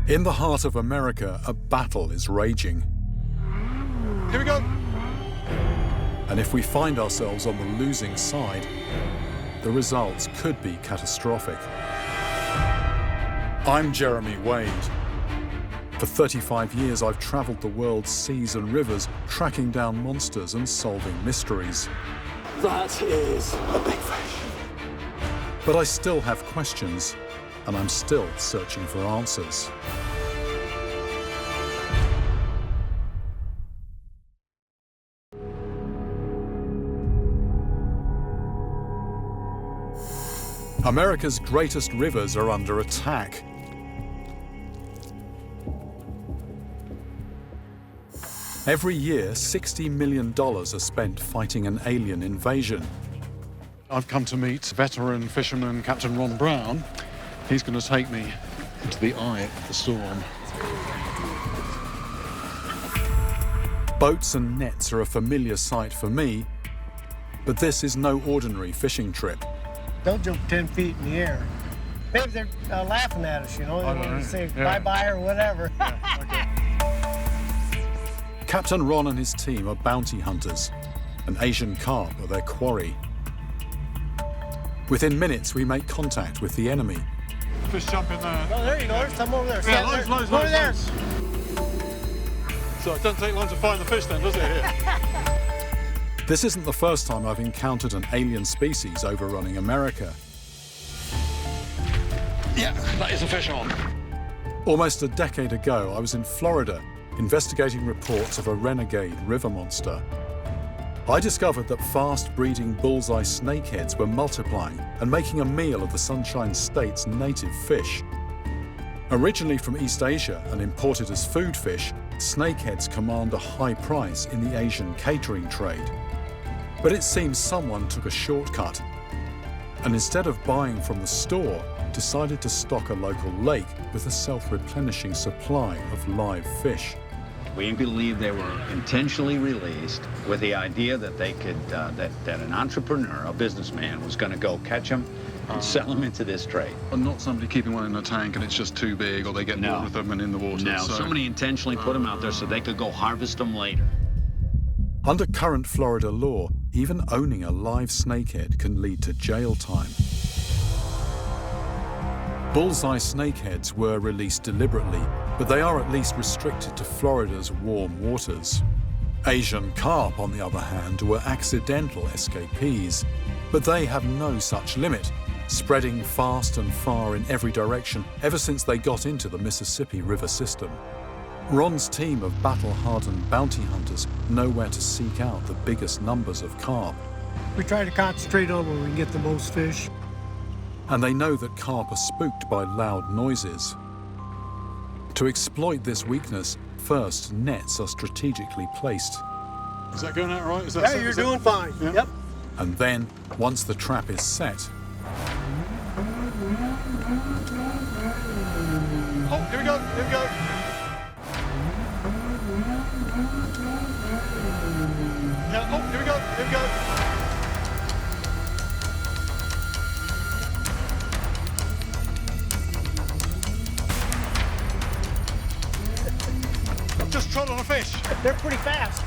In the heart of America, a battle is raging. Here we go. And if we find ourselves on the losing side, the results could be catastrophic. I'm Jeremy Wade. For 35 years, I've travelled the world's seas and rivers, tracking down monsters and solving mysteries. That is a big fish. But I still have questions, and I'm still searching for answers. America's greatest rivers are under attack. Every year, $60 million are spent fighting an alien invasion. I've come to meet veteran fisherman Captain Ron Brown. He's going to take me into the eye of the storm. Boats and nets are a familiar sight for me, but this is no ordinary fishing trip. Don't jump 10 feet in the air. Maybe they're laughing at us, you know. They want to say bye-bye or whatever. Yeah, okay. Captain Ron and his team are bounty hunters. An Asian carp are their quarry. Within minutes, we make contact with the enemy. Fish jump in there. Oh, there you go. There's some over there. Yeah, loads. Over there. So it doesn't take long to find the fish then, does it? Here? This isn't the first time I've encountered an alien species overrunning America. Yeah, that is a fish on. Almost a decade ago, I was in Florida, investigating reports of a renegade river monster. I discovered that fast-breeding bullseye snakeheads were multiplying and making a meal of the Sunshine State's native fish. Originally from East Asia and imported as food fish, snakeheads command a high price in the Asian catering trade. But it seems someone took a shortcut, and instead of buying from the store, decided to stock a local lake with a self-replenishing supply of live fish. We believe they were intentionally released with the idea that they could, that an entrepreneur, a businessman, was going to go catch them and sell them into this trade. And not somebody keeping one in a tank and it's just too big, or they get bored with them and in the water. No, so somebody intentionally put them out there so they could go harvest them later. Under current Florida law, even owning a live snakehead can lead to jail time. Bullseye snakeheads were released deliberately, but they are at least restricted to Florida's warm waters. Asian carp, on the other hand, were accidental escapees, but they have no such limit, spreading fast and far in every direction ever since they got into the Mississippi River system. Ron's team of battle-hardened bounty hunters know where to seek out the biggest numbers of carp. We try to concentrate on where we can get the most fish. And they know that carp are spooked by loud noises. To exploit this weakness, first nets are strategically placed. Is that going out right? Is that Yeah, you're doing fine. Yeah. Yep. And then, once the trap is set, Oh, here we go, here we go. Yeah, oh, here we go, here we go. Just trod on a fish. They're pretty fast.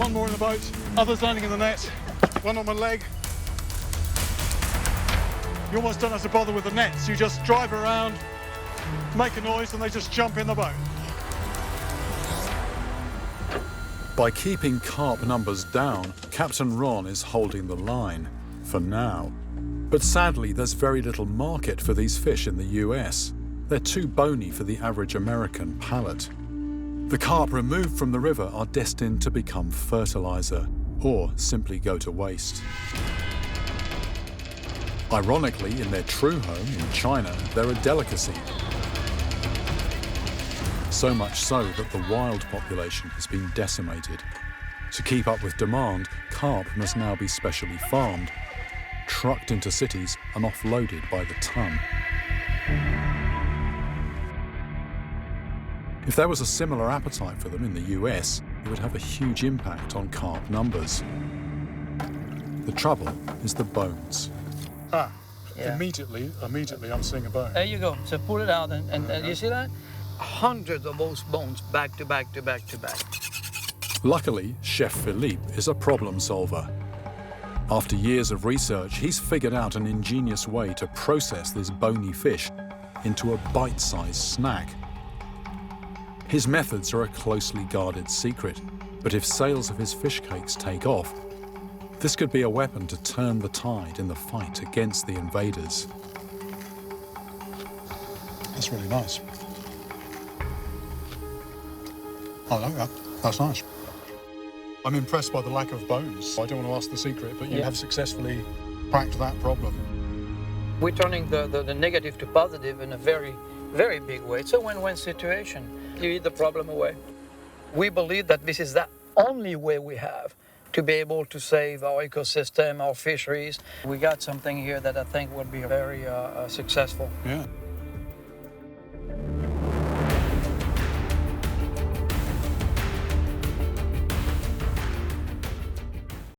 One more in the boat, others landing in the net, one on my leg. You almost don't have to bother with the nets. You just drive around, make a noise, and they just jump in the boat. by keeping carp numbers down, Captain Ron is holding the line, for now. But sadly, there's very little market for these fish in the US. They're too bony for the average American palate. The carp removed from the river are destined to become fertilizer, or simply go to waste. Ironically, in their true home in China, they're a delicacy. So much so that the wild population has been decimated. To keep up with demand, carp must now be specially farmed, trucked into cities and offloaded by the ton. If there was a similar appetite for them in the US, it would have a huge impact on carp numbers. The trouble is the bones. Yeah. Immediately, I'm seeing a bone. There you go. So pull it out, and you see that? Hundreds of those bones back to back to back to back. Luckily, Chef Philippe is a problem solver. After years of research, he's figured out an ingenious way to process this bony fish into a bite-sized snack. His methods are a closely guarded secret, but if sales of his fish cakes take off, this could be a weapon to turn the tide in the fight against the invaders. That's really nice. I like that. That's nice. I'm impressed by the lack of bones. I don't want to ask the secret, but you have successfully cracked that problem. We're turning the negative to positive in a very, very big way. It's a win-win situation. You eat the problem away. We believe that this is the only way we have to be able to save our ecosystem, our fisheries. We got something here that I think will be very successful. Yeah.